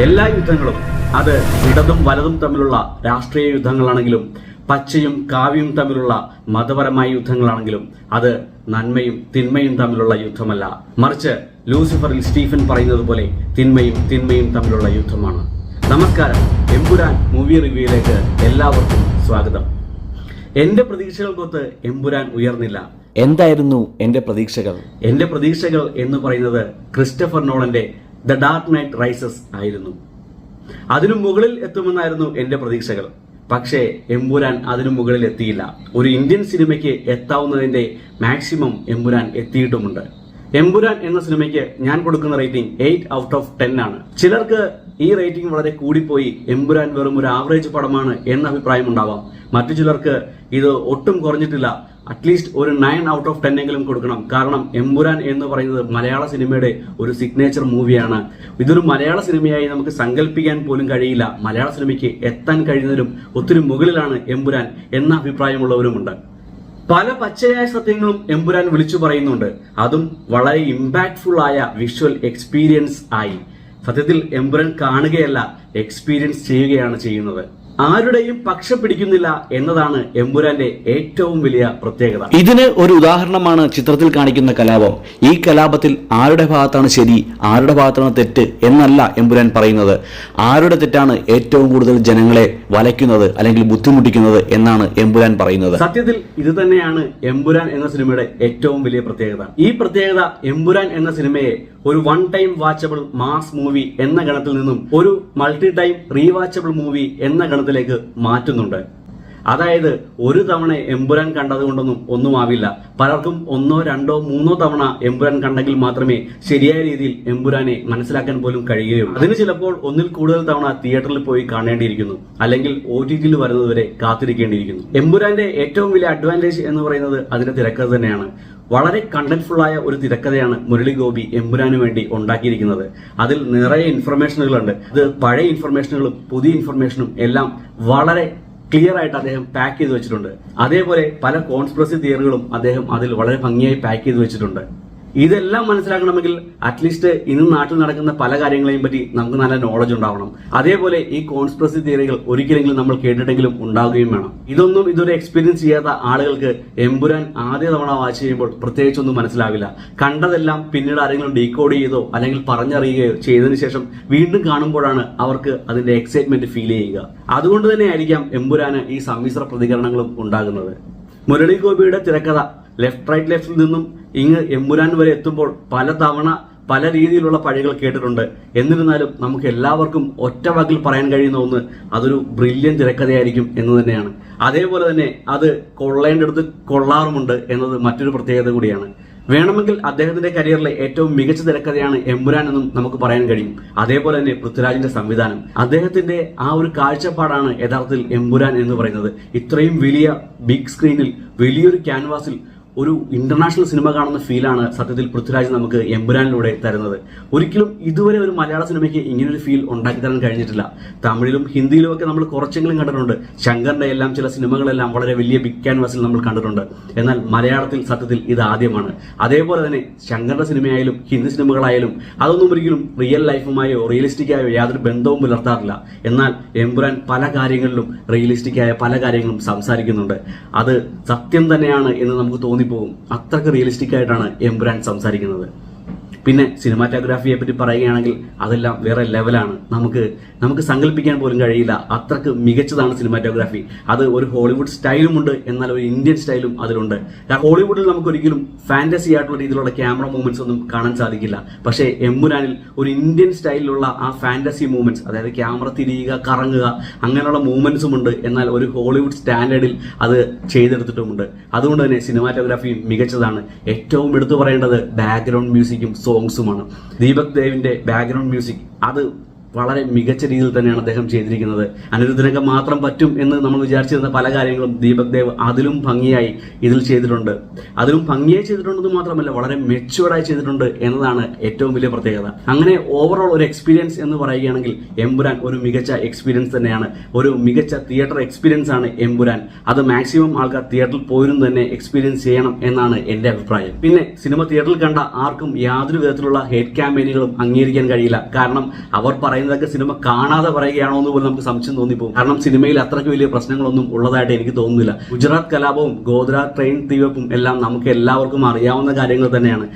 എല്ലാ യുദ്ധങ്ങളും അത് ഇടതും വലതും തമ്മിലുള്ള രാഷ്ട്രീയ യുദ്ധങ്ങളാണെങ്കിലും പച്ചയും കാവ്യവും തമ്മിലുള്ള മതപരമായ യുദ്ധങ്ങളാണെങ്കിലും അത് നന്മയും തിന്മയും തമ്മിലുള്ള യുദ്ധമല്ല, മറിച്ച് ലൂസിഫറിൽ സ്റ്റീഫൻ പറയുന്നത് പോലെ തിന്മയും തമ്മിലുള്ള യുദ്ധമാണ്. നമസ്കാരം, എമ്പുരാൻ മൂവി റിവ്യൂയിലേക്ക് എല്ലാവർക്കും സ്വാഗതം. എന്റെ പ്രതീക്ഷകൾക്കൊത്ത് എമ്പുരാൻ ഉയർന്നില്ല. എന്തായിരുന്നു എന്റെ പ്രതീക്ഷകൾ? എന്റെ പ്രതീക്ഷകൾ എന്ന് പറയുന്നത് ക്രിസ്റ്റഫർ നോളന്റെ ദ ഡാർക്ക് നൈറ്റ് റൈസസ് ആയിരുന്നു. അതിനു മുകളിൽ എത്തുമെന്നായിരുന്നു എന്റെ പ്രതീക്ഷകൾ. പക്ഷേ എമ്പുരാൻ അതിനു മുകളിൽ എത്തിയില്ല. ഒരു ഇന്ത്യൻ സിനിമയ്ക്ക് എത്താവുന്നതിന്റെ മാക്സിമം എമ്പുരാൻ എത്തിയിട്ടുമുണ്ട്. എമ്പുരാൻ എന്ന സിനിമയ്ക്ക് ഞാൻ കൊടുക്കുന്ന റേറ്റിംഗ് 8 ഔട്ട് ഓഫ് 10 ആണ്. ചിലർക്ക് ഈ റേറ്റിംഗ് വളരെ കൂടിപ്പോയി, എമ്പുരാൻ വെറും ഒരു ആവറേജ് പടമാണ് എന്ന അഭിപ്രായം ഉണ്ടാവാം. മറ്റു ചിലർക്ക് ഇത് ഒട്ടും കുറഞ്ഞിട്ടില്ല, അറ്റ്ലീസ്റ്റ് ഒരു 9 ഔട്ട് ഓഫ് 10 എങ്കിലും കൊടുക്കണം. കാരണം എമ്പുരാൻ എന്ന് പറയുന്നത് മലയാള സിനിമയുടെ ഒരു സിഗ്നേച്ചർ മൂവിയാണ്. ഇതൊരു മലയാള സിനിമയായി നമുക്ക് സങ്കല്പിക്കാൻ പോലും കഴിയില്ല. മലയാള സിനിമയ്ക്ക് എത്താൻ കഴിയുന്നതിലും ഒത്തിരി മുകളിലാണ് എമ്പുരാൻ എന്ന അഭിപ്രായമുള്ളവരുമുണ്ട്. പല പച്ചയായ സത്യങ്ങളും എമ്പുരാൻ വിളിച്ചു പറയുന്നുണ്ട്. അതും വളരെ ഇമ്പാക്ട്ഫുൾ ആയ വിഷ്വൽ എക്സ്പീരിയൻസ് ആയി. സത്യത്തിൽ എമ്പുരാൻ കാണുകയല്ല, എക്സ്പീരിയൻസ് ചെയ്യുകയാണ് ചെയ്യുന്നത്. ആരുടെയും പക്ഷം പിടിക്കുന്നില്ല എന്നതാണ് എമ്പുരാന്റെ ഏറ്റവും വലിയ പ്രത്യേകത. ഇതിന് ഒരു ഉദാഹരണമാണ് ചിത്രത്തിൽ കാണിക്കുന്ന കലാപം. ഈ കലാപത്തിൽ ആരുടെ ഭാഗത്താണ് ശരി, ആരുടെ ഭാഗത്താണ് തെറ്റ് എന്നല്ല എമ്പുരാൻ പറയുന്നത്. ആരുടെ തെറ്റാണ് ഏറ്റവും കൂടുതൽ ജനങ്ങളെ വലയ്ക്കുന്നത് അല്ലെങ്കിൽ ബുദ്ധിമുട്ടിക്കുന്നത് എന്നാണ് എമ്പുരാൻ പറയുന്നത്. സത്യത്തിൽ ഇത് തന്നെയാണ് എമ്പുരാൻ എന്ന സിനിമയുടെ ഏറ്റവും വലിയ പ്രത്യേകത. ഈ പ്രത്യേകത എമ്പുരാൻ എന്ന സിനിമയെ ഒരു one time watchable mass movie എന്ന ഗണത്തിൽ നിന്നും ഒരു മൾട്ടി ടൈം റീവാച്ചബിൾ മൂവി എന്ന ഗണത്തിലേക്ക് മാറ്റുന്നുണ്ട്. അതായത് ഒരു തവണ എമ്പുരാൻ കണ്ടതുകൊണ്ടൊന്നും ഒന്നുമാവില്ല. പലർക്കും 1, 2, 3 തവണ എമ്പുരാൻ കണ്ടെങ്കിൽ മാത്രമേ ശരിയായ രീതിയിൽ എമ്പുരാനെ മനസ്സിലാക്കാൻ പോലും കഴിയുകയുള്ളൂ. അതിന് ചിലപ്പോൾ ഒന്നിൽ കൂടുതൽ തവണ തിയേറ്ററിൽ പോയി കാണേണ്ടിയിരിക്കുന്നു, അല്ലെങ്കിൽ OTTയിൽ വരുന്നതുവരെ കാത്തിരിക്കേണ്ടിയിരിക്കുന്നു. എമ്പുരാന്റെ ഏറ്റവും വലിയ അഡ്വാൻറ്റേജ് എന്ന് പറയുന്നത് അതിന്റെ തിരക്കഥ തന്നെയാണ്. വളരെ കണ്ടന്റ്ഫുൾ ആയ ഒരു തിരക്കഥയാണ് മുരളി ഗോപി എമ്പുരാന് വേണ്ടി ഉണ്ടാക്കിയിരിക്കുന്നത്. അതിൽ നിറയെ ഇൻഫർമേഷനുകളുണ്ട്. അത് പഴയ ഇൻഫർമേഷനുകളും പുതിയ ഇൻഫർമേഷനും എല്ലാം വളരെ ക്ലിയർ ആയിട്ട് അദ്ദേഹം പാക്ക് ചെയ്ത് വെച്ചിട്ടുണ്ട്. അതേപോലെ പല കോൺസ്പിറസി തിയറികളും അദ്ദേഹം അതിൽ വളരെ ഭംഗിയായി പാക്ക് ചെയ്ത് വെച്ചിട്ടുണ്ട്. ഇതെല്ലാം മനസ്സിലാക്കണമെങ്കിൽ അറ്റ്ലീസ്റ്റ് ഇന്ന് നാട്ടിൽ നടക്കുന്ന പല കാര്യങ്ങളെയും പറ്റി നമുക്ക് നല്ല നോളജ് ഉണ്ടാവണം. അതേപോലെ ഈ കോൺസ്പിറസി തിയറികൾ ഒരിക്കലെങ്കിലും നമ്മൾ കേട്ടിട്ടെങ്കിലും ഉണ്ടാവുകയും വേണം. ഇതൊന്നും ഇതുവരെ എക്സ്പീരിയൻസ് ചെയ്യാത്ത ആളുകൾക്ക് എമ്പുരാൻ ആദ്യ തവണ വാച്ച് ചെയ്യുമ്പോൾ പ്രത്യേകിച്ചൊന്നും മനസ്സിലാവില്ല. കണ്ടതെല്ലാം പിന്നീട് ആരെങ്കിലും ഡീകോഡ് ചെയ്തോ അല്ലെങ്കിൽ പറഞ്ഞറിയുകയോ ചെയ്തതിനു ശേഷം വീണ്ടും കാണുമ്പോഴാണ് അവർക്ക് അതിന്റെ എക്സൈറ്റ്മെന്റ് ഫീൽ ചെയ്യുക. അതുകൊണ്ട് തന്നെ ആയിരിക്കാം എമ്പുരാന് ഈ സമ്മിശ്ര പ്രതികരണങ്ങളും ഉണ്ടാകുന്നത്. മുരളി ഗോപിയുടെ തിരക്കഥ ലെഫ്റ്റിൽ നിന്നും ഇങ്ങ് എമ്പുരാൻ വരെ എത്തുമ്പോൾ പലതവണ പല രീതിയിലുള്ള പഴികൾ കേട്ടിട്ടുണ്ട്. എന്നിരുന്നാലും നമുക്ക് എല്ലാവർക്കും ഒറ്റ വാക്കിൽ പറയാൻ കഴിയുന്ന ഒന്ന്, അതൊരു ബ്രില്യൻ തിരക്കഥയായിരിക്കും എന്ന് തന്നെയാണ്. അതേപോലെ തന്നെ അത് കൊള്ളേണ്ടടുത്ത് കൊള്ളാറുമുണ്ട് എന്നത് മറ്റൊരു പ്രത്യേകത കൂടിയാണ്. വേണമെങ്കിൽ അദ്ദേഹത്തിന്റെ കരിയറിലെ ഏറ്റവും മികച്ച തിരക്കഥയാണ് എമ്പുരാൻ എന്നും നമുക്ക് പറയാൻ കഴിയും. അതേപോലെ തന്നെ പൃഥ്വിരാജിന്റെ സംവിധാനം, അദ്ദേഹത്തിന്റെ ആ ഒരു കാഴ്ചപ്പാടാണ് യഥാർത്ഥത്തിൽ എമ്പുരാൻ എന്ന് പറയുന്നത്. ഇത്രയും വലിയ ബിഗ് സ്ക്രീനിൽ വലിയൊരു ക്യാൻവാസിൽ ഒരു ഇന്റർനാഷണൽ സിനിമ കാണുന്ന ഫീലാണ് സത്യത്തിൽ പൃഥ്വിരാജ് നമുക്ക് എമ്പുരാനിലൂടെ തരുന്നത്. ഒരിക്കലും ഇതുവരെ ഒരു മലയാള സിനിമയ്ക്ക് ഇങ്ങനൊരു ഫീൽ ഉണ്ടാക്കി തരാൻ കഴിഞ്ഞിട്ടില്ല. തമിഴിലും ഹിന്ദിയിലും ഒക്കെ നമ്മൾ കുറച്ചെങ്കിലും കണ്ടിട്ടുണ്ട്. ശങ്കറിന്റെ എല്ലാം ചില സിനിമകളെല്ലാം വളരെ വലിയ ബിഗ് ക്യാൻവാസിൽ നമ്മൾ കണ്ടിട്ടുണ്ട്. എന്നാൽ മലയാളത്തിൽ സത്യത്തിൽ ഇത് ആദ്യമാണ്. അതേപോലെ തന്നെ ശങ്കറിന്റെ സിനിമയായാലും ഹിന്ദി സിനിമകളായാലും അതൊന്നും ഒരിക്കലും റിയൽ ലൈഫുമായോ റിയലിസ്റ്റിക്കായോ യാതൊരു ബന്ധവും പുലർത്താറില്ല. എന്നാൽ എമ്പുരാൻ പല കാര്യങ്ങളിലും റിയലിസ്റ്റിക്കായ പല കാര്യങ്ങളും സംസാരിക്കുന്നുണ്ട്. അത് സത്യം തന്നെയാണ് എന്ന് നമുക്ക് തോന്നിപ്പോകും. അത്രക്ക് റിയലിസ്റ്റിക് ആയിട്ടാണ് എമ്പുരാൻ സംസാരിക്കുന്നത്. പിന്നെ സിനിമാറ്റോഗ്രാഫിയെ പറ്റി പറയുകയാണെങ്കിൽ അതെല്ലാം വേറെ ലെവലാണ്. നമുക്ക് സങ്കല്പിക്കാൻ പോലും കഴിയില്ല, അത്രക്ക് മികച്ചതാണ് സിനിമാറ്റോഗ്രാഫി. അത് ഒരു ഹോളിവുഡ് സ്റ്റൈലും ഉണ്ട്, എന്നാൽ ഒരു ഇന്ത്യൻ സ്റ്റൈലും അതിലുണ്ട്. ഹോളിവുഡിൽ നമുക്ക് ഒരിക്കലും ഫാന്റസി ആയിട്ടുള്ള രീതിയിലുള്ള ക്യാമറ മൂവ്മെന്റ്സ് ഒന്നും കാണാൻ സാധിക്കില്ല. പക്ഷേ എമ്പുരാനിൽ ഒരു ഇന്ത്യൻ സ്റ്റൈലിലുള്ള ആ ഫാന്റസി മൂവ്മെന്റ്സ്, അതായത് ക്യാമറ തിരിയുക, കറങ്ങുക, അങ്ങനെയുള്ള മൂവ്മെന്റ്സും ഉണ്ട്. എന്നാൽ ഒരു ഹോളിവുഡ് സ്റ്റാൻഡേർഡിൽ അത് ചെയ്തെടുത്തിട്ടുമുണ്ട്. അതുകൊണ്ട് തന്നെ സിനിമാറ്റോഗ്രാഫിയും മികച്ചതാണ്. ഏറ്റവും എടുത്തു പറയേണ്ടത് ബാക്ക്ഗ്രൗണ്ട് മ്യൂസിക്കും സോങ്സുമാണ്. ദീപക് ദേവിന്റെ ബാക്ക്ഗ്രൗണ്ട് മ്യൂസിക് അത് വളരെ മികച്ച രീതിയിൽ തന്നെയാണ് അദ്ദേഹം ചെയ്തിരിക്കുന്നത്. അനിരുദ്ധനൊക്കെ മാത്രം പറ്റും എന്ന് നമ്മൾ വിചാരിച്ചിരുന്ന പല കാര്യങ്ങളും ദീപക് ദേവ് അതിലും ഭംഗിയായി ഇതിൽ ചെയ്തിട്ടുണ്ട്. അതിലും ഭംഗിയായി ചെയ്തിട്ടുണ്ടെന്ന് മാത്രമല്ല, വളരെ മെച്ചുവേർഡായി ചെയ്തിട്ടുണ്ട് എന്നതാണ് ഏറ്റവും വലിയ പ്രത്യേകത. അങ്ങനെ ഓവറോൾ ഒരു എക്സ്പീരിയൻസ് എന്ന് പറയുകയാണെങ്കിൽ എമ്പുരാൻ ഒരു മികച്ച എക്സ്പീരിയൻസ് തന്നെയാണ്. ഒരു മികച്ച തിയേറ്റർ എക്സ്പീരിയൻസ് ആണ് എമ്പുരാൻ. അത് മാക്സിമം ആൾക്കാർ തിയേറ്ററിൽ പോയിരുന്നു തന്നെ എക്സ്പീരിയൻസ് ചെയ്യണം എന്നാണ് എന്റെ അഭിപ്രായം. പിന്നെ സിനിമ തിയേറ്ററിൽ കണ്ട ആർക്കും യാതൊരു വിധത്തിലുള്ള ഹേറ്റ് ക്യാമ്പയിനുകളും അംഗീകരിക്കാൻ കഴിയില്ല. കാരണം അവർ പറയുന്നതൊക്കെ സിനിമ കാണാതെ പറയുകയാണോ എന്ന് പോലും നമുക്ക് സംശയം തോന്നിപ്പോകും. കാരണം സിനിമയിൽ അത്രയ്ക്ക് വലിയ പ്രശ്നങ്ങളൊന്നും ഉള്ളതായിട്ട് എനിക്ക് തോന്നുന്നില്ല. ഗുജറാത്ത് കലാപവും ഗോദ്ര ട്രെയിൻ തീവെപ്പും എല്ലാം നമുക്ക് എല്ലാവർക്കും അറിയാവുന്ന കാര്യങ്ങൾ തന്നെയാണ്.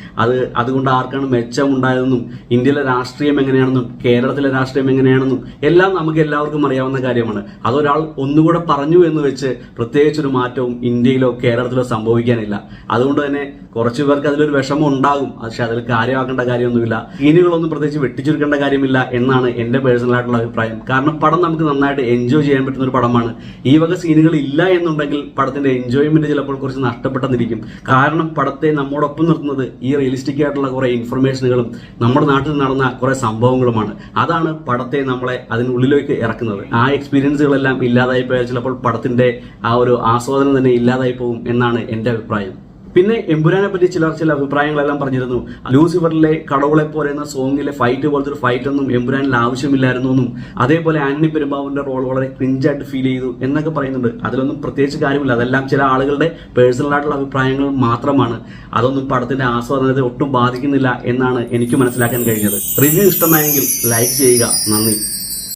അതുകൊണ്ട് ആർക്കാണ് മെച്ചം ഉണ്ടായതെന്നും ഇന്ത്യയിലെ രാഷ്ട്രീയം എങ്ങനെയാണെന്നും കേരളത്തിലെ രാഷ്ട്രീയം എങ്ങനെയാണെന്നും എല്ലാം നമുക്ക് എല്ലാവർക്കും അറിയാവുന്ന കാര്യമാണ്. അതൊരാൾ ഒന്നുകൂടെ പറഞ്ഞു എന്ന് വെച്ച് പ്രത്യേകിച്ചൊരു മാറ്റവും ഇന്ത്യയിലോ കേരളത്തിലോ സംഭവിക്കാനില്ല. അതുകൊണ്ട് തന്നെ കുറച്ചു പേർക്ക് അതിലൊരു വിഷമം ഉണ്ടാകും. പക്ഷെ അതിൽ കാര്യമാക്കേണ്ട കാര്യമൊന്നുമില്ല. സീനുകളൊന്നും പ്രത്യേകിച്ച് വെട്ടിച്ചുരുക്കേണ്ട കാര്യമില്ല എന്നാണ് എന്റെ പേഴ്സണൽ ആയിട്ടുള്ള അഭിപ്രായം. കാരണം പടം നമുക്ക് നന്നായിട്ട് എൻജോയ് ചെയ്യാൻ പറ്റുന്ന ഒരു പടമാണ്. ഈ വക സീനുകൾ ഇല്ല എന്നുണ്ടെങ്കിൽ പടത്തിന്റെ എൻജോയ്മെന്റ് ചിലപ്പോൾ കുറച്ച് നഷ്ടപ്പെട്ടെന്നിരിക്കും. കാരണം പടത്തെ നമ്മോടൊപ്പം നിർത്തുന്നത് ഈ റിയലിസ്റ്റിക് ആയിട്ടുള്ള കുറെ ഇൻഫർമേഷനുകളും നമ്മുടെ നാട്ടിൽ നടന്ന കുറെ സംഭവങ്ങളുമാണ്. അതാണ് പടത്തെ നമ്മളെ അതിനുള്ളിലേക്ക് ഇറക്കുന്നത്. ആ എക്സ്പീരിയൻസുകളെല്ലാം ഇല്ലാതായി പോയാൽ ചിലപ്പോൾ പടത്തിന്റെ ആ ഒരു ആസ്വാദനം തന്നെ ഇല്ലാതായി പോകും എന്നാണ് എന്റെ അഭിപ്രായം. പിന്നെ എമ്പുരാനെ പറ്റി ചില അഭിപ്രായങ്ങളെല്ലാം പറഞ്ഞിരുന്നു. ലൂസിഫറിലെ കടവുളെ പോലെ എന്ന സോങ്ങിലെ ഫൈറ്റ് പോലത്തെ ഒരു ഫൈറ്റ് ഒന്നും എമ്പുരാനിൽ ആവശ്യമില്ലായിരുന്നു എന്നും അതേപോലെ ആന്റണി പെരുമ്പാവൂരിന്റെ റോൾ വളരെ ക്രിഞ്ചായിട്ട് ഫീൽ ചെയ്തു എന്നൊക്കെ പറയുന്നുണ്ട്. അതിലൊന്നും പ്രത്യേകിച്ച് കാര്യമില്ല. അതെല്ലാം ചില ആളുകളുടെ പേഴ്സണൽ ആയിട്ടുള്ള അഭിപ്രായങ്ങൾ മാത്രമാണ്. അതൊന്നും പടത്തിന്റെ ആസ്വാദനത്തെ ഒട്ടും ബാധിക്കുന്നില്ല എന്നാണ് എനിക്ക് മനസ്സിലാക്കാൻ കഴിഞ്ഞത്. റിവ്യൂ ഇഷ്ടമായെങ്കിൽ ലൈക്ക് ചെയ്യുക. നന്ദി.